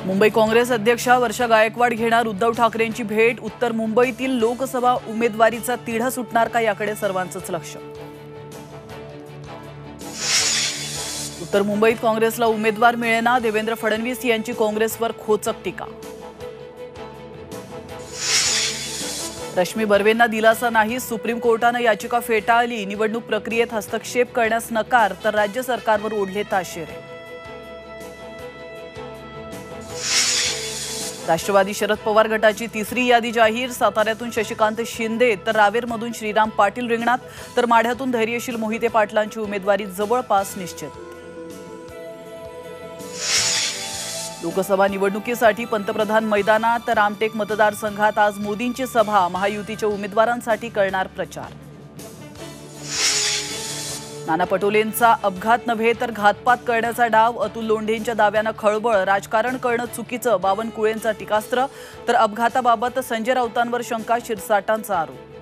मुंबई काँग्रेस अध्यक्षा वर्षा गायकवाड घेणार उद्धव ठाकरेंची भेट। उत्तर मुंबईतील लोकसभा उमेदवारीचा तिढा सुटणार का याकडे सर्वांचंच लक्ष। उत्तर मुंबईत काँग्रेसला उमेदवार मिळेना, देवेंद्र फडणवीस यांची काँग्रेसवर खोचक टीका। रश्मी बर्वेंना दिलासा नाही, सुप्रीम कोर्टाने याचिका फेटाळली। निवडणूक प्रक्रियेत हस्तक्षेप करण्यास नकार, तर राज्य सरकारवर ओढले ताशेरे। राष्ट्रवादी शरद पवार गटाची तिसरी यादी जाहीर। साताऱ्यातून शशिकांत शिंदे तर रावेरमधून श्रीराम पाटील रिंगणात, तर माढ्यातून धैर्यशील मोहिते पाटलांची उमेदवारी जवळपास निश्चित। लोकसभा निवडणुकीसाठी पंतप्रधान मैदानात, तर रामटेक मतदारसंघात आज मोदींची सभा। महायुतीच्या उमेदवारांसाठी करणार प्रचार। नाना पटोलेंचा अपघात नव्हे तर घातपात करण्याचा डाव, अतुल लोंढेंच्या दाव्यानं खळबळ। राजकारण करणं चुकीचं, बावनकुळेंचा टीकास्त्र, तर अपघाताबाबत संजय राऊतांवर शंका, शिरसाटांचा आरोप।